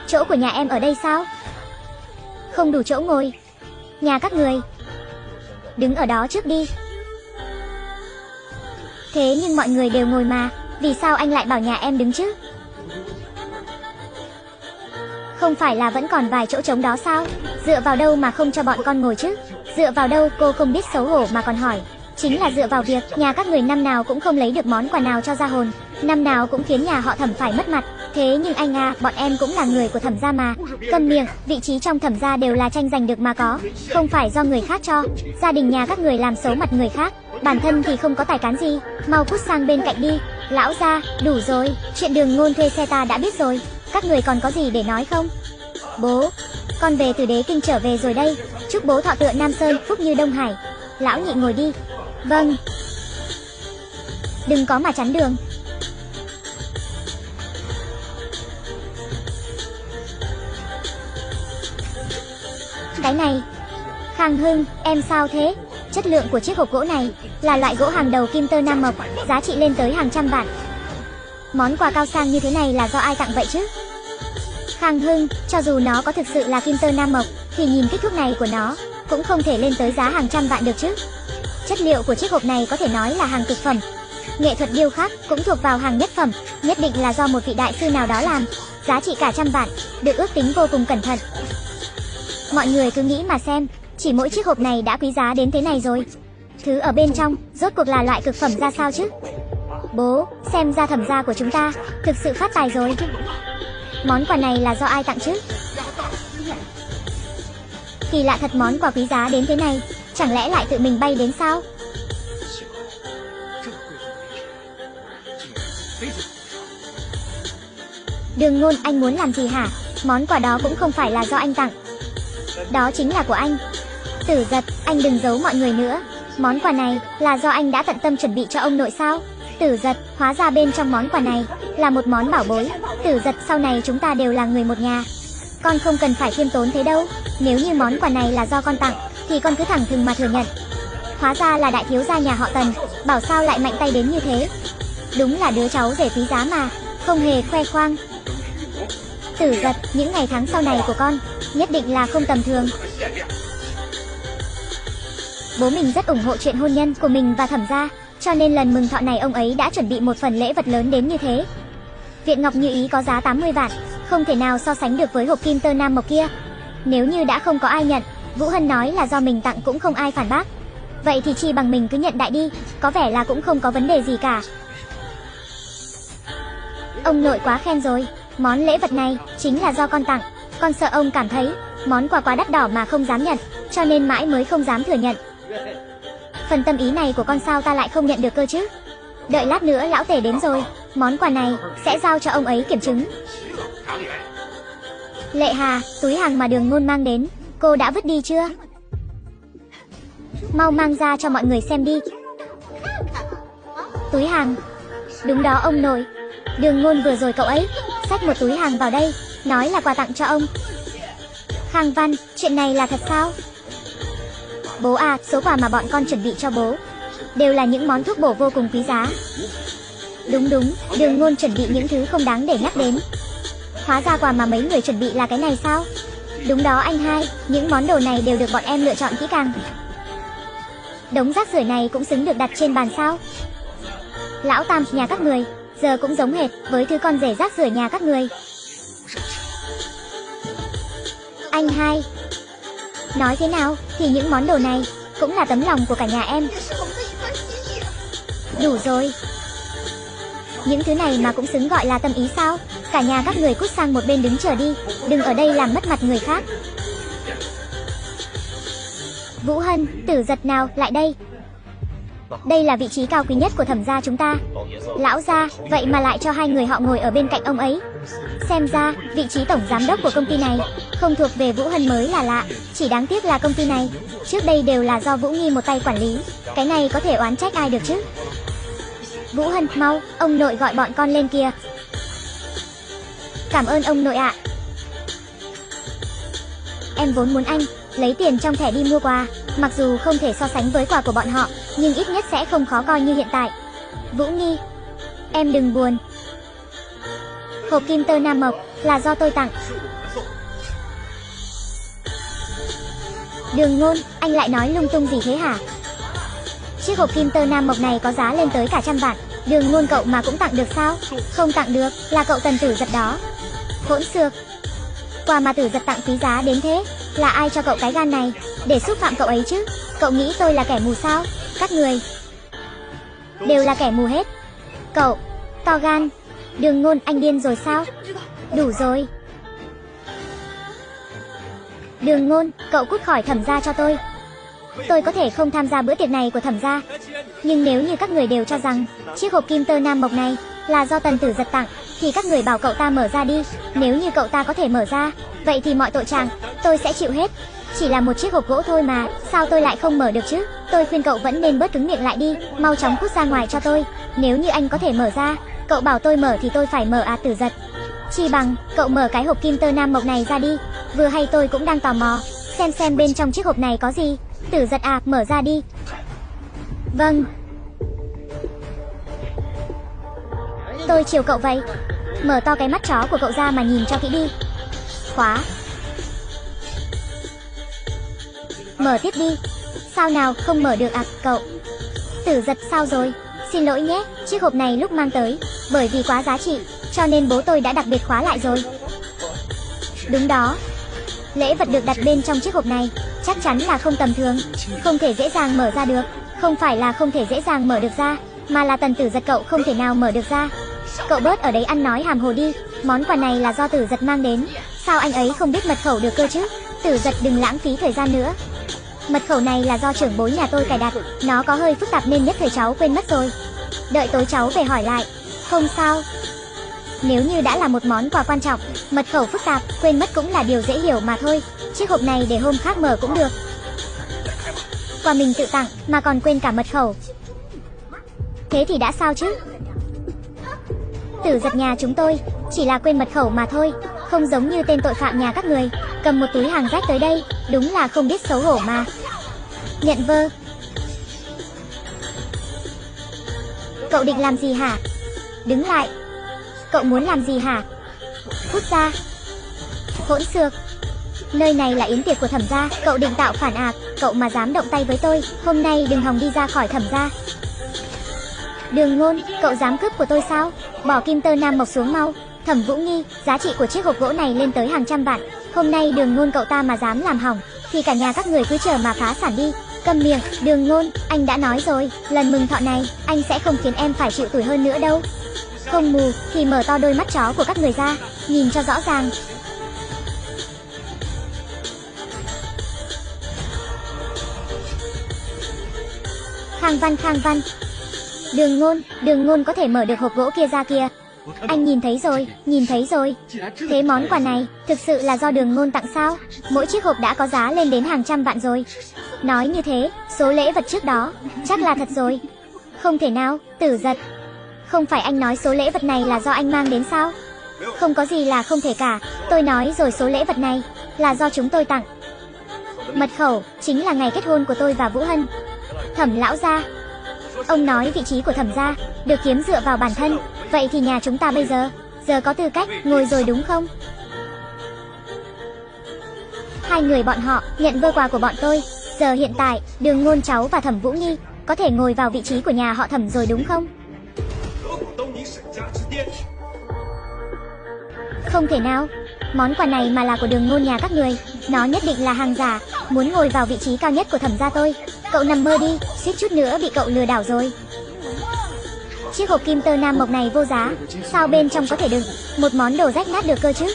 chỗ của nhà em ở đây sao? Không đủ chỗ ngồi. Nhà các người, đứng ở đó trước đi. Thế nhưng mọi người đều ngồi mà, vì sao anh lại bảo nhà em đứng chứ? Không phải là vẫn còn vài chỗ trống đó sao? Dựa vào đâu mà không cho bọn con ngồi chứ? Dựa vào đâu? Cô không biết xấu hổ mà còn hỏi. Chính là dựa vào việc nhà các người năm nào cũng không lấy được món quà nào cho gia hồn, năm nào cũng khiến nhà họ Thẩm phải mất mặt. Thế nhưng anh à, bọn em cũng là người của Thẩm gia mà. Câm miệng, vị trí trong Thẩm gia đều là tranh giành được mà có, không phải do người khác cho. Gia đình nhà các người làm xấu mặt người khác, bản thân thì không có tài cán gì. Mau cút sang bên cạnh đi. Lão gia, đủ rồi, chuyện Đường Ngôn thuê xe ta đã biết rồi, các người còn có gì để nói không? Bố, con về từ Đế Kinh trở về rồi đây, chúc bố thọ tựa Nam Sơn, phúc như Đông Hải. Lão nhị ngồi đi. Vâng. Đừng có mà chắn đường. Cái này, Khang Hưng, em sao thế? Chất lượng của chiếc hộp gỗ này là loại gỗ hàng đầu Kim Tơ Nam Mộc, giá trị lên tới hàng trăm vạn. Món quà cao sang như thế này là do ai tặng vậy chứ? Khang Hưng, cho dù nó có thực sự là Kim Tơ Nam Mộc thì nhìn kích thước này của nó cũng không thể lên tới giá hàng trăm vạn được chứ. Chất liệu của chiếc hộp này có thể nói là hàng cực phẩm. Nghệ thuật điêu khắc cũng thuộc vào hàng nhất phẩm, nhất định là do một vị đại sư nào đó làm, giá trị cả trăm vạn, được ước tính vô cùng cẩn thận. Mọi người cứ nghĩ mà xem, chỉ mỗi chiếc hộp này đã quý giá đến thế này rồi. Thứ ở bên trong rốt cuộc là loại cực phẩm ra sao chứ? Bố, xem ra Thẩm gia của chúng ta thực sự phát tài rồi. Món quà này là do ai tặng chứ? Kỳ lạ thật, món quà quý giá đến thế này, chẳng lẽ lại tự mình bay đến sao? Đường Ngôn, anh muốn làm gì hả? Món quà đó cũng không phải là do anh tặng, đó chính là của anh. Tử Giật, anh đừng giấu mọi người nữa, món quà này là do anh đã tận tâm chuẩn bị cho ông nội sao? Tử Giật, hóa ra bên trong món quà này là một món bảo bối. Tử Giật, sau này chúng ta đều là người một nhà, con không cần phải khiêm tốn thế đâu. Nếu như món quà này là do con tặng thì con cứ thẳng thừng mà thừa nhận. Hóa ra là đại thiếu gia nhà họ Tần, bảo sao lại mạnh tay đến như thế. Đúng là đứa cháu rể quý giá mà, không hề khoe khoang. Tử Giật, những ngày tháng sau này của con nhất định là không tầm thường. Bố mình rất ủng hộ chuyện hôn nhân của mình và Thẩm gia, cho nên lần mừng thọ này ông ấy đã chuẩn bị một phần lễ vật lớn đến như thế. Viện ngọc như ý có giá 80 vạn, không thể nào so sánh được với hộp Kim Tơ Nam Mộc kia. Nếu như đã không có ai nhận, Vũ Hân nói là do mình tặng cũng không ai phản bác. Vậy thì chi bằng mình cứ nhận đại đi, có vẻ là cũng không có vấn đề gì cả. Ông nội quá khen rồi, món lễ vật này chính là do con tặng. Con sợ ông cảm thấy món quà quá đắt đỏ mà không dám nhận, cho nên mãi mới không dám thừa nhận. Phần tâm ý này của con sao ta lại không nhận được cơ chứ? Đợi lát nữa lão tể đến rồi, món quà này sẽ giao cho ông ấy kiểm chứng. Lệ Hà, túi hàng mà Đường Ngôn mang đến, cô đã vứt đi chưa? Mau mang ra cho mọi người xem đi. Túi hàng. Đúng đó ông nội, Đường Ngôn vừa rồi cậu ấy xách một túi hàng vào đây, nói là quà tặng cho ông. Khang Văn, chuyện này là thật sao? Bố à, số quà mà bọn con chuẩn bị cho bố đều là những món thuốc bổ vô cùng quý giá. Đúng, Đường Ngôn chuẩn bị những thứ không đáng để nhắc đến. Hóa ra quà mà mấy người chuẩn bị là cái này sao? Đúng đó anh hai, những món đồ này đều được bọn em lựa chọn kỹ càng. Đống rác rưởi này cũng xứng được đặt trên bàn sao? Lão Tam, nhà các người giờ cũng giống hệt với thứ con rể rác rưởi nhà các người. Anh hai, nói thế nào thì những món đồ này cũng là tấm lòng của cả nhà em. Đủ rồi, những thứ này mà cũng xứng gọi là tâm ý sao? Cả nhà các người cút sang một bên đứng chờ đi, đừng ở đây làm mất mặt người khác. Vũ Hân, Tử Giật nào, lại đây. Đây là vị trí cao quý nhất của Thẩm gia chúng ta. Lão gia, vậy mà lại cho hai người họ ngồi ở bên cạnh ông ấy. Xem ra, vị trí tổng giám đốc của công ty này không thuộc về Vũ Hân mới là lạ. Chỉ đáng tiếc là công ty này trước đây đều là do Vũ Nghi một tay quản lý. Cái này có thể oán trách ai được chứ? Vũ Hân, mau, ông nội gọi bọn con lên kìa. Cảm ơn ông nội ạ. Em vốn muốn anh lấy tiền trong thẻ đi mua quà, mặc dù không thể so sánh với quà của bọn họ, nhưng ít nhất sẽ không khó coi như hiện tại. Vũ Nghi, em đừng buồn. Hộp Kim Tơ Nam Mộc là do tôi tặng. Đường Ngôn, anh lại nói lung tung gì thế hả? Chiếc hộp kim tơ nam mộc này có giá lên tới cả 100 vạn. Đường Ngôn cậu mà cũng tặng được sao? Không tặng được, là cậu Tần Tử Giật đó. Hỗn xược. Quà mà Tử Giật tặng quý giá đến thế. Là ai cho cậu cái gan này để xúc phạm cậu ấy chứ? Cậu nghĩ tôi là kẻ mù sao? Các người đều là kẻ mù hết. Cậu to gan. Đường Ngôn, anh điên rồi sao? Đủ rồi. Đường Ngôn, cậu cút khỏi Thẩm gia cho tôi. Tôi có thể không tham gia bữa tiệc này của Thẩm gia, nhưng nếu như các người đều cho rằng chiếc hộp kim tơ nam mộc này là do Tần Tử Giật tặng, thì các người bảo cậu ta mở ra đi. Nếu như cậu ta có thể mở ra, vậy thì mọi tội trạng tôi sẽ chịu hết. Chỉ là một chiếc hộp gỗ thôi mà, sao tôi lại không mở được chứ? Tôi khuyên cậu vẫn nên bớt cứng miệng lại đi, mau chóng cút ra ngoài cho tôi. Nếu như anh có thể mở ra, cậu bảo tôi mở thì tôi phải mở à Tử Giật? Chi bằng cậu mở cái hộp kim tơ nam mộc này ra đi. Vừa hay tôi cũng đang tò mò xem bên trong chiếc hộp này có gì. Tử Giật à, mở ra đi. Vâng. Tôi chiều cậu vậy. Mở to cái mắt chó của cậu ra mà nhìn cho kỹ đi. Khóa. Mở tiếp đi. Sao nào, không mở được à cậu? Tử Giật, sao rồi? Xin lỗi nhé, chiếc hộp này lúc mang tới, bởi vì quá giá trị, cho nên bố tôi đã đặc biệt khóa lại rồi. Đúng đó. Lễ vật được đặt bên trong chiếc hộp này chắc chắn là không tầm thường, không thể dễ dàng mở ra được. Không phải là không thể dễ dàng mở được ra, mà là Tần Tử Giật cậu không thể nào mở được ra. Cậu bớt ở đấy ăn nói hàm hồ đi. Món quà này là do Tử Giật mang đến, sao anh ấy không biết mật khẩu được cơ chứ? Tử Giật, đừng lãng phí thời gian nữa. Mật khẩu này là do trưởng bối nhà tôi cài đặt, nó có hơi phức tạp nên nhất thời cháu quên mất rồi. Đợi tối cháu về hỏi lại. Không sao. Nếu như đã là một món quà quan trọng, mật khẩu phức tạp, quên mất cũng là điều dễ hiểu mà thôi. Chiếc hộp này để hôm khác mở cũng được. Quà mình tự tặng mà còn quên cả mật khẩu, thế thì đã sao chứ? Tử Giật nhà chúng tôi chỉ là quên mật khẩu mà thôi, không giống như tên tội phạm nhà các người cầm một túi hàng rách tới đây, đúng là không biết xấu hổ mà. Nhận vơ. Cậu định làm gì hả? Đứng lại. Cậu muốn làm gì hả? Cút ra. Hỗn xược. Nơi này là yến tiệc của Thẩm gia, cậu định tạo phản à? Cậu mà dám động tay với tôi, hôm nay đừng hòng đi ra khỏi Thẩm gia. Đường Ngôn, cậu dám cướp của tôi sao? Bỏ kim tơ nam mộc xuống mau. Thẩm Vũ Nghi, giá trị của chiếc hộp gỗ này lên tới hàng trăm vạn. Hôm nay Đường Ngôn cậu ta mà dám làm hỏng, thì cả nhà các người cứ chờ mà phá sản đi. Câm miệng. Đường Ngôn, anh đã nói rồi, lần mừng thọ này anh sẽ không khiến em phải chịu tủi hơn nữa đâu. Không mù thì mở to đôi mắt chó của các người ra, nhìn cho rõ ràng. Khang Văn. Đường Ngôn có thể mở được hộp gỗ kia ra kìa. Anh nhìn thấy rồi. Thế món quà này thực sự là do Đường Ngôn tặng sao? Mỗi chiếc hộp đã có giá lên đến hàng trăm vạn rồi. Nói như thế, số lễ vật trước đó chắc là thật rồi. Không thể nào, Tử Giật. Không phải anh nói số lễ vật này là do anh mang đến sao? Không có gì là không thể cả. Tôi nói rồi, số lễ vật này là do chúng tôi tặng. Mật khẩu chính là ngày kết hôn của tôi và Vũ Hân. Thẩm lão gia, ông nói vị trí của Thẩm gia được kiếm dựa vào bản thân. Vậy thì nhà chúng ta bây giờ có tư cách ngồi rồi đúng không? Hai người bọn họ nhận vơ quà của bọn tôi. Giờ hiện tại Đường Ngôn cháu và Thẩm Vũ Nghi có thể ngồi vào vị trí của nhà họ Thẩm rồi đúng không? Không thể nào. Món quà này mà là của Đường Ngôn nhà các người, nó nhất định là hàng giả, muốn ngồi vào vị trí cao nhất của Thẩm gia tôi. Cậu nằm mơ đi, suýt chút nữa bị cậu lừa đảo rồi. Chiếc hộp kim tơ nam mộc này vô giá, sao bên trong có thể đựng một món đồ rách nát được cơ chứ?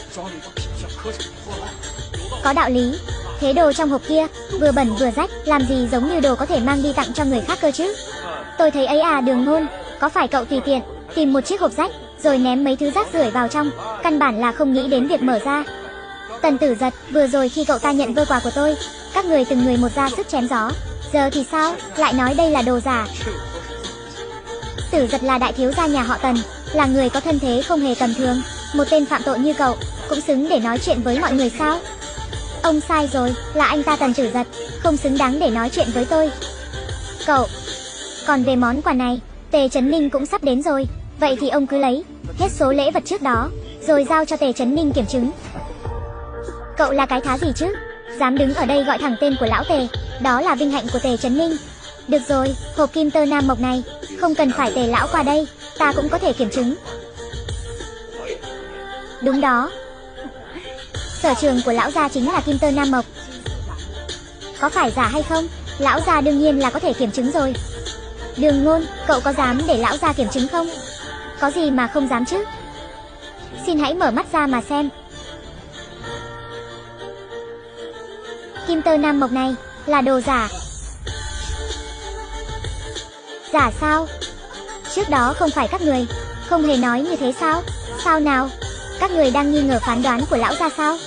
Có đạo lý. Thế đồ trong hộp kia vừa bẩn vừa rách, làm gì giống như đồ có thể mang đi tặng cho người khác cơ chứ? Tôi thấy ấy à Đường Ngôn, có phải cậu tùy tiện tìm một chiếc hộp rách rồi ném mấy thứ rác rưởi vào trong, căn bản là không nghĩ đến việc mở ra? Tần Tử Giật, vừa rồi khi cậu ta nhận vơ quà của tôi, các người từng người một ra sức chém gió, giờ thì sao, lại nói đây là đồ giả? Tử Giật là đại thiếu gia nhà họ Tần, là người có thân thế không hề tầm thường. Một tên phạm tội như cậu cũng xứng để nói chuyện với mọi người sao? Ông sai rồi, là anh ta Tần Tử Giật, không xứng đáng để nói chuyện với tôi. Cậu, còn về món quà này, Tề Chấn Ninh cũng sắp đến rồi, vậy thì ông cứ lấy hết số lễ vật trước đó rồi giao cho Tề Chấn Ninh kiểm chứng. Cậu là cái thá gì chứ? Dám đứng ở đây gọi thẳng tên của lão Tề, đó là vinh hạnh của Tề Chấn Ninh. Được rồi, hộp kim tơ nam mộc này, không cần phải Tề lão qua đây, ta cũng có thể kiểm chứng. Đúng đó. Sở trường của lão gia chính là kim tơ nam mộc. Có phải giả hay không? Lão gia đương nhiên là có thể kiểm chứng rồi. Đường Ngôn, cậu có dám để lão gia kiểm chứng không? Có gì mà không dám chứ? Xin hãy mở mắt ra mà xem. Kim tơ nam mộc này là đồ giả. Giả sao? Trước đó không phải các người không hề nói như thế sao? Sao nào? Các người đang nghi ngờ phán đoán của lão gia sao?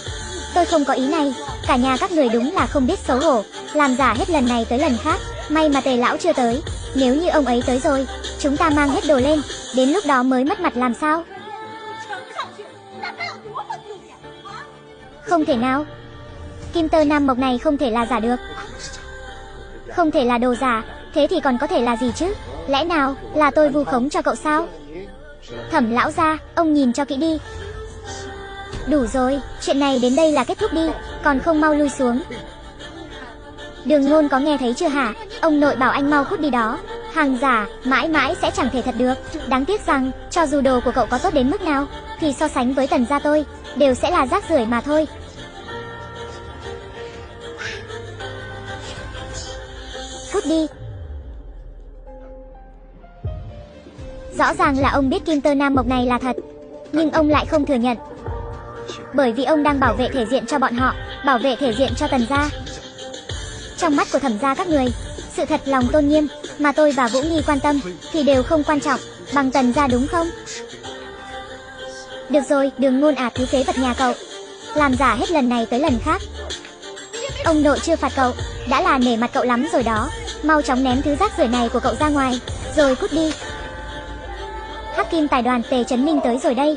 Tôi không có ý này. Cả nhà các người đúng là không biết xấu hổ, làm giả hết lần này tới lần khác. May mà Tề lão chưa tới. Nếu như ông ấy tới rồi, chúng ta mang hết đồ lên, đến lúc đó mới mất mặt làm sao? Không thể nào. Kim tơ nam mộc này không thể là giả được. Không thể là đồ giả. Thế thì còn có thể là gì chứ? Lẽ nào là tôi vu khống cho cậu sao? Thẩm lão gia, ông nhìn cho kỹ đi. Đủ rồi, chuyện này đến đây là kết thúc đi, còn không mau lui xuống. Đường Ngôn có nghe thấy chưa hả? Ông nội bảo anh mau cút đi đó. Hàng giả mãi mãi sẽ chẳng thể thật được. Đáng tiếc rằng cho dù đồ của cậu có tốt đến mức nào thì so sánh với Tần gia tôi đều sẽ là rác rưởi mà thôi. Cút đi. Rõ ràng là ông biết kim tơ nam mộc này là thật, nhưng ông lại không thừa nhận. Bởi vì ông đang bảo vệ thể diện cho bọn họ, bảo vệ thể diện cho Tần gia. Trong mắt của Thẩm gia các người, sự thật lòng tôn nghiêm mà tôi và Vũ Nghi quan tâm thì đều không quan trọng bằng Tần gia đúng không? Được rồi, Đường Ngôn à, thứ phế vật nhà cậu, làm giả hết lần này tới lần khác. Ông nội chưa phạt cậu, đã là nể mặt cậu lắm rồi đó. Mau chóng ném thứ rác rưởi này của cậu ra ngoài, rồi cút đi. Hắc Kim Tài đoàn Tề Chấn Ninh tới rồi đây.